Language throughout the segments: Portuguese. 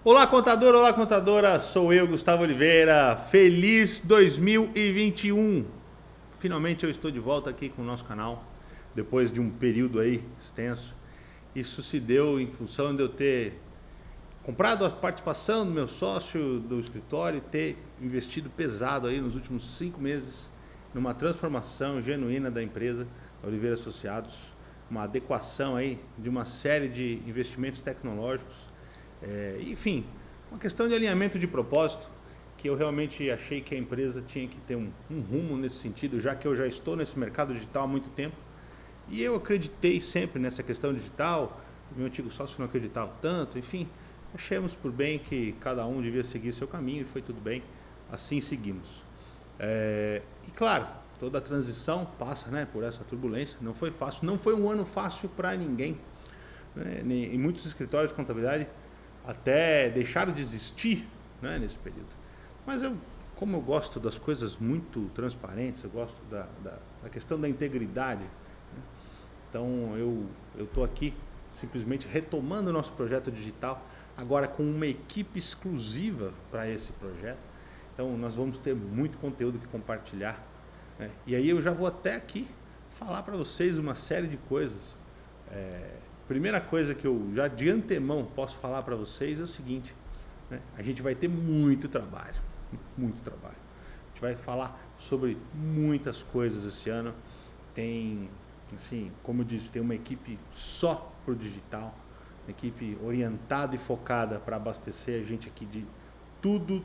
Olá, contador, olá, contadora. Sou eu, Gustavo Oliveira. Feliz 2021. Finalmente eu estou de volta aqui com o nosso canal, depois de um período aí extenso. Isso se deu em função de eu ter comprado a participação do meu sócio do escritório e ter investido pesado aí nos últimos 5 meses numa transformação genuína da empresa Oliveira Associados, uma adequação aí de uma série de investimentos tecnológicos. Enfim, uma questão de alinhamento de propósito, que eu realmente achei que a empresa tinha que ter um rumo nesse sentido, já que eu já estou nesse mercado digital há muito tempo. E eu acreditei sempre nessa questão digital, meu antigo sócio não acreditava tanto, enfim, achamos por bem que cada um devia seguir seu caminho e foi tudo bem, assim seguimos. E claro, toda a transição passa, né, por essa turbulência, não foi fácil, não foi um ano fácil para ninguém. Em muitos escritórios de contabilidade até deixaram de existir, né, nesse período. Mas como eu gosto das coisas muito transparentes, eu gosto da questão da integridade, né? Então eu estou aqui simplesmente retomando o nosso projeto digital, agora com uma equipe exclusiva para esse projeto. Então nós vamos ter muito conteúdo que compartilhar, né? E aí eu já vou até aqui falar para vocês uma série de coisas. Primeira coisa que eu já de antemão posso falar para vocês é o seguinte, né? A gente vai ter muito trabalho, muito trabalho. A gente vai falar sobre muitas coisas esse ano. Tem, assim, como eu disse, tem uma equipe só para o digital, uma equipe orientada e focada para abastecer a gente aqui de tudo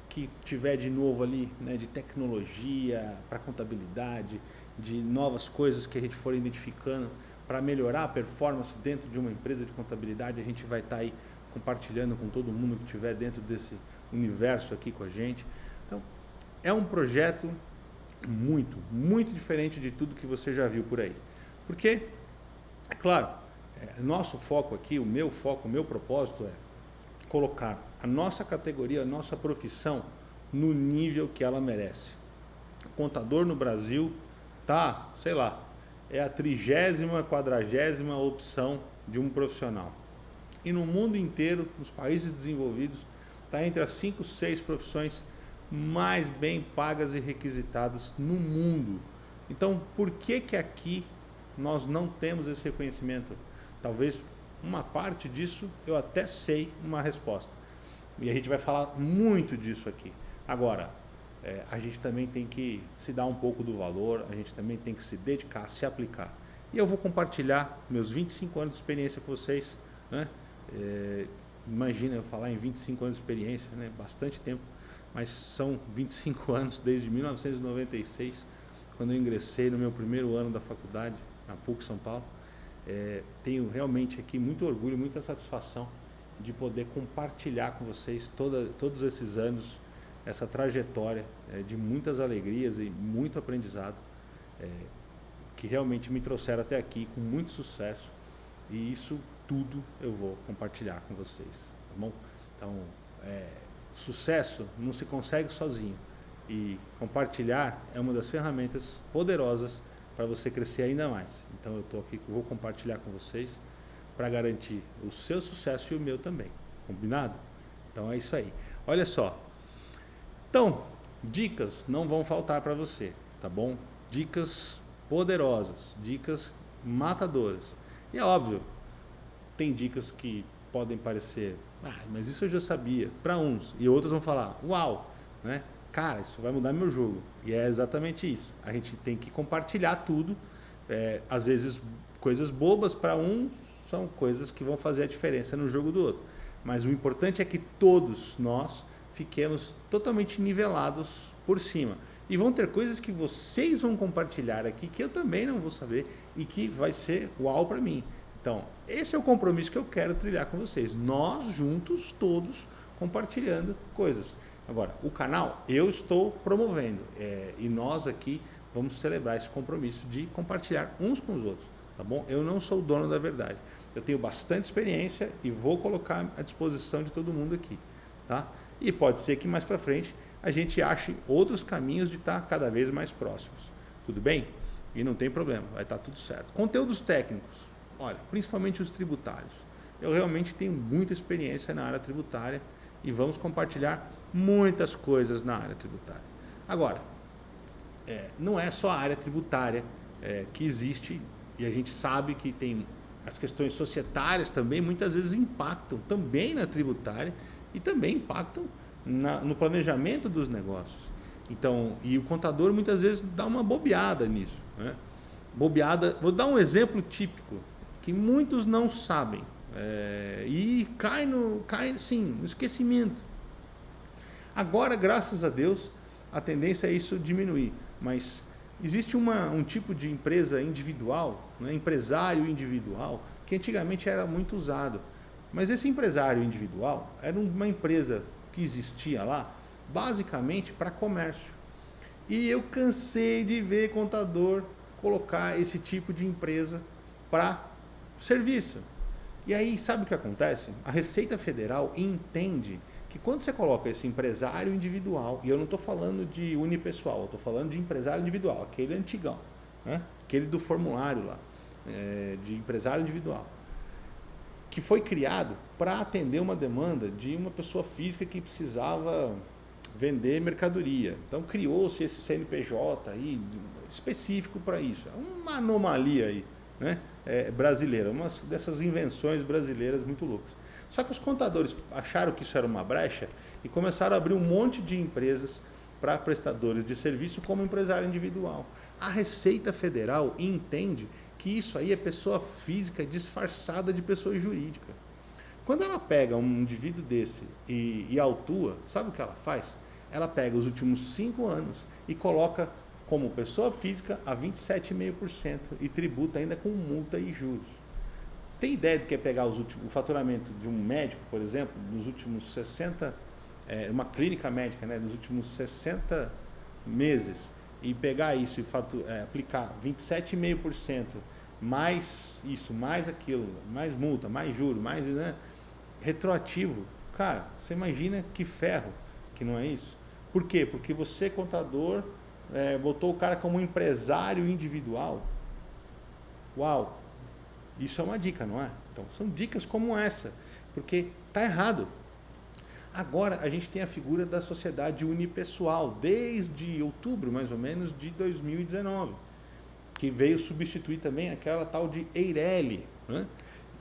que tiver de novo ali, né, de tecnologia para contabilidade, de novas coisas que a gente for identificando para melhorar a performance dentro de uma empresa de contabilidade. A gente vai estar aí compartilhando com todo mundo que estiver dentro desse universo aqui com a gente. Então, é um projeto muito diferente de tudo que você já viu por aí. Porque, é claro, nosso foco aqui, o meu foco, o meu propósito é colocar a nossa categoria, a nossa profissão no nível que ela merece. O contador no Brasil tá, sei lá, é a 30ª, 40ª opção de um profissional. E no mundo inteiro, nos países desenvolvidos, está entre as 5, 6 profissões mais bem pagas e requisitadas no mundo. Então, por que aqui nós não temos esse reconhecimento? Talvez uma parte disso eu até sei uma resposta. E a gente vai falar muito disso aqui. Agora, a gente também tem que se dar um pouco do valor, a gente também tem que se dedicar, se aplicar. E eu vou compartilhar meus 25 anos de experiência com vocês, né? Imagina eu falar em 25 anos de experiência, né? Bastante tempo, mas são 25 anos desde 1996, quando eu ingressei no meu primeiro ano da faculdade, na PUC São Paulo. Tenho realmente aqui muito orgulho, muita satisfação de poder compartilhar com vocês todos esses anos, essa trajetória de muitas alegrias e muito aprendizado, que realmente me trouxeram até aqui com muito sucesso, e isso tudo eu vou compartilhar com vocês, tá bom? Então, sucesso não se consegue sozinho, e compartilhar é uma das ferramentas poderosas para você crescer ainda mais. Então eu estou aqui, vou compartilhar com vocês para garantir o seu sucesso e o meu também, combinado? Então é isso aí. Olha só, então dicas não vão faltar para você, tá bom? Dicas poderosas, dicas matadoras. E é óbvio, tem dicas que podem parecer, mas isso eu já sabia, para uns, e outros vão falar, uau, né? Cara, isso vai mudar meu jogo. E é exatamente isso. A gente tem que compartilhar tudo. Às vezes, coisas bobas para uns são coisas que vão fazer a diferença no jogo do outro. Mas o importante é que todos nós fiquemos totalmente nivelados por cima. E vão ter coisas que vocês vão compartilhar aqui que eu também não vou saber e que vai ser uau para mim. Então, esse é o compromisso que eu quero trilhar com vocês. Nós juntos, todos, compartilhando coisas. Agora, o canal eu estou promovendo, e nós aqui vamos celebrar esse compromisso de compartilhar uns com os outros, tá bom? Eu não sou o dono da verdade, eu tenho bastante experiência e vou colocar à disposição de todo mundo aqui, tá? E pode ser que mais para frente a gente ache outros caminhos de estar cada vez mais próximos, tudo bem? E não tem problema, vai estar tudo certo. Conteúdos técnicos, olha, principalmente os tributários. eu realmente tenho muita experiência na área tributária e vamos compartilhar muitas coisas na área tributária. Agora, não é só a área tributária que existe, e a gente sabe que tem as questões societárias também, muitas vezes impactam também na tributária e também impactam no planejamento dos negócios. Então, e o contador muitas vezes dá uma bobeada nisso, né? Bobeada, vou dar um exemplo típico que muitos não sabem e cai sim, no esquecimento. Agora, graças a Deus, a tendência é isso diminuir, mas existe um tipo de empresa individual, né, empresário individual, que antigamente era muito usado. Mas esse empresário individual era uma empresa que existia lá basicamente para comércio. E eu cansei de ver contador colocar esse tipo de empresa para serviço. E aí, sabe o que acontece? A Receita Federal entende que quando você coloca esse empresário individual, e eu não estou falando de unipessoal, eu estou falando de empresário individual, aquele antigão, né? Aquele do formulário lá, de empresário individual, que foi criado para atender uma demanda de uma pessoa física que precisava vender mercadoria. Então criou-se esse CNPJ aí específico para isso. É uma anomalia aí, né? Brasileira, uma dessas invenções brasileiras muito loucas. Só que os contadores acharam que isso era uma brecha e começaram a abrir um monte de empresas para prestadores de serviço como empresário individual. A Receita Federal entende que isso aí é pessoa física disfarçada de pessoa jurídica. Quando ela pega um indivíduo desse e autua, sabe o que ela faz? Ela pega os últimos 5 anos e coloca como pessoa física a 27,5% e tributa ainda com multa e juros. Você tem ideia do que é pegar o faturamento de um médico, por exemplo, nos últimos 60, uma clínica médica, né, nos últimos 60 meses, e pegar isso e aplicar 27,5%, mais isso, mais aquilo, mais multa, mais juros, mais, né, retroativo. Cara, você imagina que ferro que não é isso? Por quê? Porque você, contador, botou o cara como empresário individual. Uau! Isso é uma dica, não é? Então, são dicas como essa, porque tá errado. Agora, a gente tem a figura da sociedade unipessoal, desde outubro, mais ou menos, de 2019, que veio substituir também aquela tal de Eireli, né?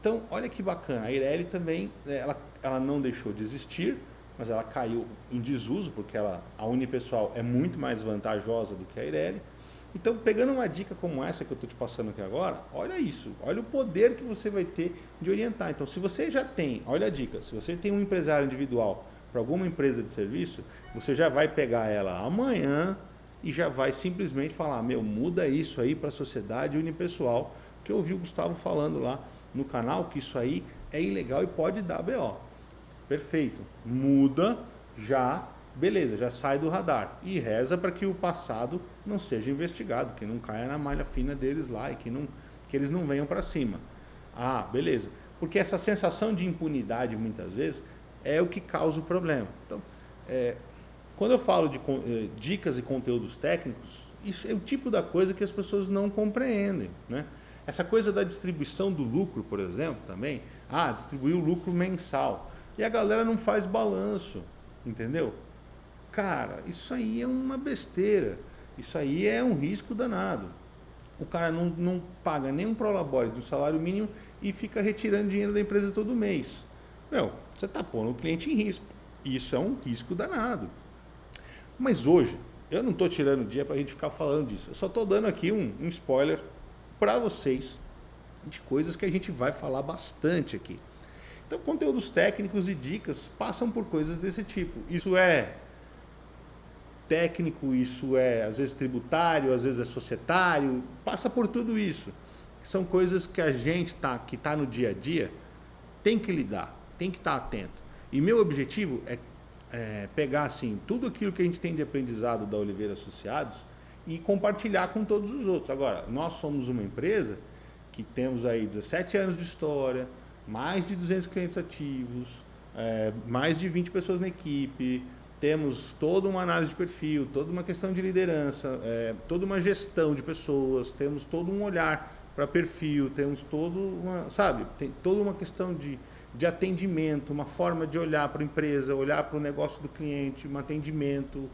Então, olha que bacana, a Eireli também, ela não deixou de existir, mas ela caiu em desuso, porque a unipessoal é muito mais vantajosa do que a Eireli. Então, pegando uma dica como essa que eu estou te passando aqui agora, olha isso, olha o poder que você vai ter de orientar. Então, se você já tem, olha a dica, se você tem um empresário individual para alguma empresa de serviço, você já vai pegar ela amanhã e já vai simplesmente falar, muda isso aí para a sociedade unipessoal, que eu ouvi o Gustavo falando lá no canal, que isso aí é ilegal e pode dar BO. Perfeito, muda já. Beleza, já sai do radar e reza para que o passado não seja investigado, que não caia na malha fina deles lá e que eles não venham para cima. Ah, beleza. Porque essa sensação de impunidade, muitas vezes, é o que causa o problema. Então, quando eu falo de dicas e conteúdos técnicos, isso é o tipo da coisa que as pessoas não compreendem, né? Essa coisa da distribuição do lucro, por exemplo, também. Distribuir o lucro mensal. E a galera não faz balanço, entendeu? Cara, isso aí é uma besteira, isso aí é um risco danado. O cara não paga nem um prolabore do salário mínimo e fica retirando dinheiro da empresa todo mês. Você está pondo o cliente em risco. Isso é um risco danado. Mas hoje, eu não estou tirando o dia para a gente ficar falando disso. Eu só estou dando aqui um spoiler para vocês de coisas que a gente vai falar bastante aqui. Então, conteúdos técnicos e dicas passam por coisas desse tipo. Isso é técnico, isso é às vezes tributário, às vezes é societário, passa por tudo isso. São coisas que a gente que está no dia a dia tem que lidar, tem que estar atento. E meu objetivo é pegar assim tudo aquilo que a gente tem de aprendizado da Oliveira Associados e compartilhar com todos os outros. Agora, nós somos uma empresa que temos aí 17 anos de história, mais de 200 clientes ativos, mais de 20 pessoas na equipe. Temos toda uma análise de perfil, toda uma questão de liderança, toda uma gestão de pessoas, temos todo um olhar para perfil, temos todo uma, sabe, tem toda uma questão de atendimento, uma forma de olhar para a empresa, olhar para o negócio do cliente, um atendimento,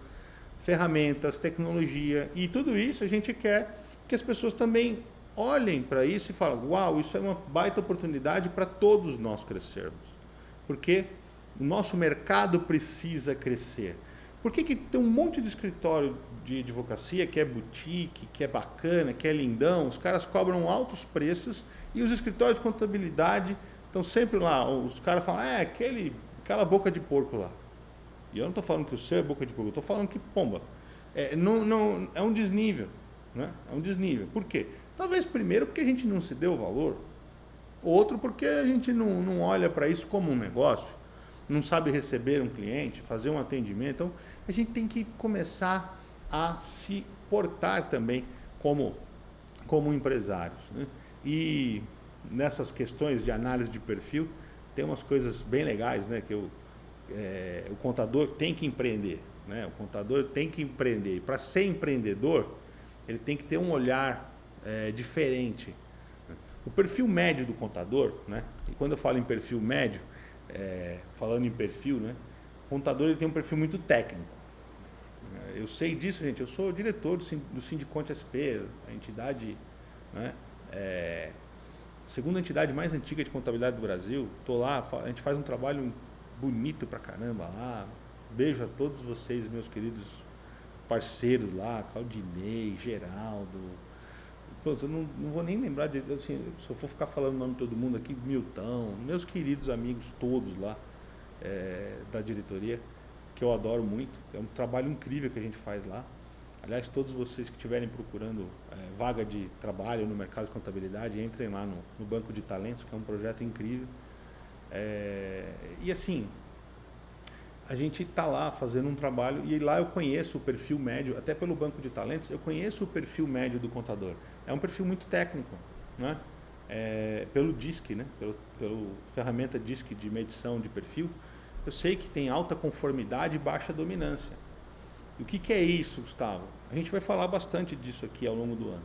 ferramentas, tecnologia, e tudo isso a gente quer que as pessoas também olhem para isso e falem, uau, isso é uma baita oportunidade para todos nós crescermos, porque o nosso mercado precisa crescer. Por que tem um monte de escritório de advocacia que é boutique, que é bacana, que é lindão, os caras cobram altos preços e os escritórios de contabilidade estão sempre lá, os caras falam, aquela boca de porco lá. E eu não estou falando que o seu é boca de porco, eu estou falando que, pomba, não, é um desnível, né? É um desnível. Por quê? Talvez primeiro porque a gente não se deu valor, outro porque a gente não olha para isso como um negócio, não sabe receber um cliente, fazer um atendimento. Então, a gente tem que começar a se portar também como empresários, né? E nessas questões de análise de perfil, tem umas coisas bem legais, né? Que o contador tem que empreender, né? O contador tem que empreender. E para ser empreendedor, ele tem que ter um olhar diferente. O perfil médio do contador, né? E quando eu falo em perfil médio, falando em perfil, né? O contador ele tem um perfil muito técnico. Eu sei disso, gente. Eu sou diretor do Sindiconte SP, a entidade, né? Segunda entidade mais antiga de contabilidade do Brasil. Estou lá, a gente faz um trabalho bonito pra caramba lá. Beijo a todos vocês, meus queridos parceiros lá, Claudinei, Geraldo. Pô, eu não vou nem lembrar de, assim, se eu for ficar falando o nome de todo mundo aqui, Milton, meus queridos amigos todos lá da diretoria, que eu adoro muito. É um trabalho incrível que a gente faz lá. Aliás, todos vocês que estiverem procurando vaga de trabalho no mercado de contabilidade, entrem lá no Banco de Talentos, que é um projeto incrível. E assim, a gente está lá fazendo um trabalho e lá eu conheço o perfil médio, até pelo Banco de Talentos, eu conheço o perfil médio do contador. É um perfil muito técnico, né? Pelo DISC, né? Pelo ferramenta DISC de medição de perfil, eu sei que tem alta conformidade e baixa dominância. E o que é isso, Gustavo? A gente vai falar bastante disso aqui ao longo do ano.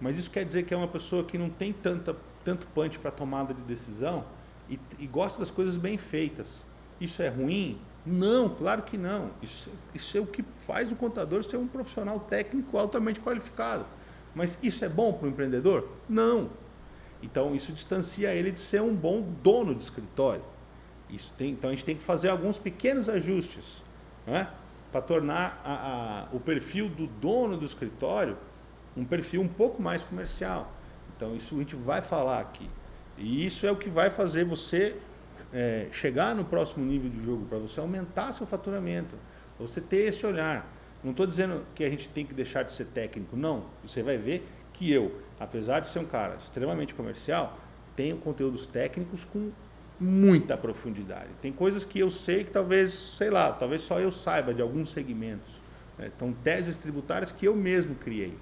Mas isso quer dizer que é uma pessoa que não tem tanto punch para tomada de decisão e gosta das coisas bem feitas. Isso é ruim? Não, claro que não. Isso é o que faz o contador ser um profissional técnico altamente qualificado. Mas isso é bom para o empreendedor? Não. Então isso distancia ele de ser um bom dono de escritório. Então a gente tem que fazer alguns pequenos ajustes, né? Para tornar o perfil do dono do escritório um perfil um pouco mais comercial. Então isso a gente vai falar aqui. E isso é o que vai fazer você chegar no próximo nível de jogo, para você aumentar seu faturamento, para você ter esse olhar. Não estou dizendo que a gente tem que deixar de ser técnico, não. Você vai ver que eu, apesar de ser um cara extremamente comercial, tenho conteúdos técnicos com muita profundidade. Tem coisas que eu sei que talvez só eu saiba de alguns segmentos. Então, teses tributárias que eu mesmo criei.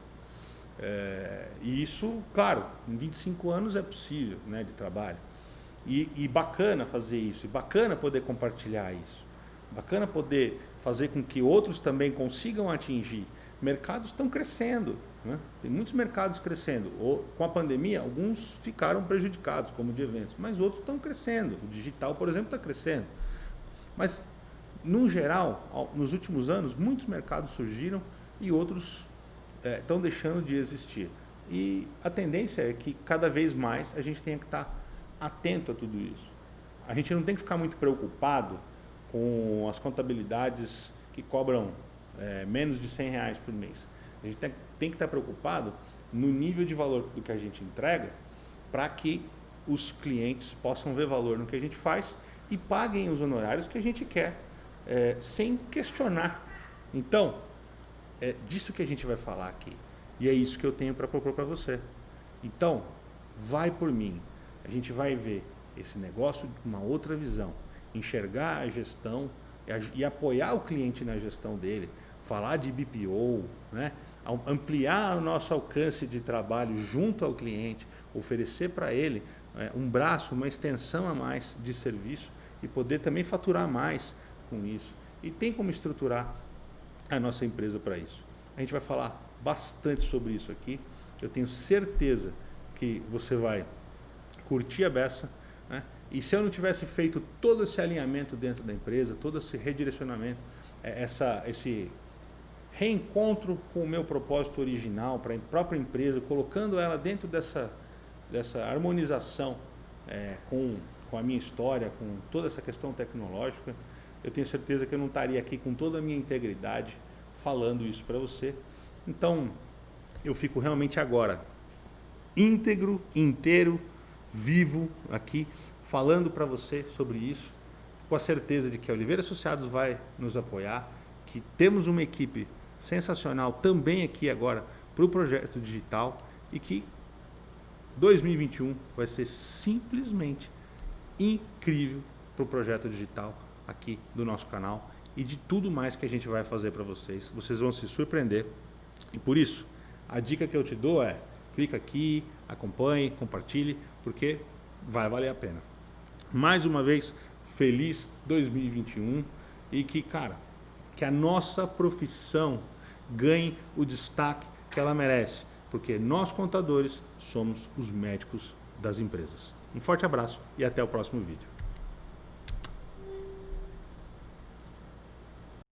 E isso, claro, em 25 anos é possível, né, de trabalho. E bacana fazer isso, e bacana poder compartilhar isso. Bacana poder fazer com que outros também consigam atingir. Mercados estão crescendo, né? Tem muitos mercados crescendo. Com a pandemia, alguns ficaram prejudicados, como de eventos, mas outros estão crescendo. O digital, por exemplo, está crescendo. Mas, no geral, nos últimos anos, muitos mercados surgiram e outros estão deixando de existir. E a tendência é que cada vez mais a gente tenha que estar atento a tudo isso. A gente não tem que ficar muito preocupado com as contabilidades que cobram menos de R$100 por mês. A gente tem que estar preocupado no nível de valor do que a gente entrega para que os clientes possam ver valor no que a gente faz e paguem os honorários que a gente quer, sem questionar. Então, é disso que a gente vai falar aqui. E é isso que eu tenho para propor para você. Então, vai por mim. A gente vai ver esse negócio com uma outra visão. Enxergar a gestão e apoiar o cliente na gestão dele. Falar de BPO, né? Ampliar o nosso alcance de trabalho junto ao cliente. Oferecer para ele um braço, uma extensão a mais de serviço e poder também faturar mais com isso. E tem como estruturar a nossa empresa para isso. A gente vai falar bastante sobre isso aqui. Eu tenho certeza que você vai curtir a beça, né? E se eu não tivesse feito todo esse alinhamento dentro da empresa, todo esse redirecionamento, esse reencontro com o meu propósito original para a própria empresa, colocando ela dentro dessa harmonização com a minha história, com toda essa questão tecnológica, eu tenho certeza que eu não estaria aqui com toda a minha integridade falando isso para você. Então, eu fico realmente agora íntegro, inteiro, vivo aqui, falando para você sobre isso, com a certeza de que a Oliveira Associados vai nos apoiar, que temos uma equipe sensacional também aqui agora para o projeto digital e que 2021 vai ser simplesmente incrível para o projeto digital aqui do nosso canal e de tudo mais que a gente vai fazer para vocês. Vocês vão se surpreender e por isso a dica que eu te dou é: clica aqui, acompanhe, compartilhe, porque vai valer a pena. Mais uma vez, feliz 2021 e que, cara, que a nossa profissão ganhe o destaque que ela merece, porque nós contadores somos os médicos das empresas. Um forte abraço e até o próximo vídeo.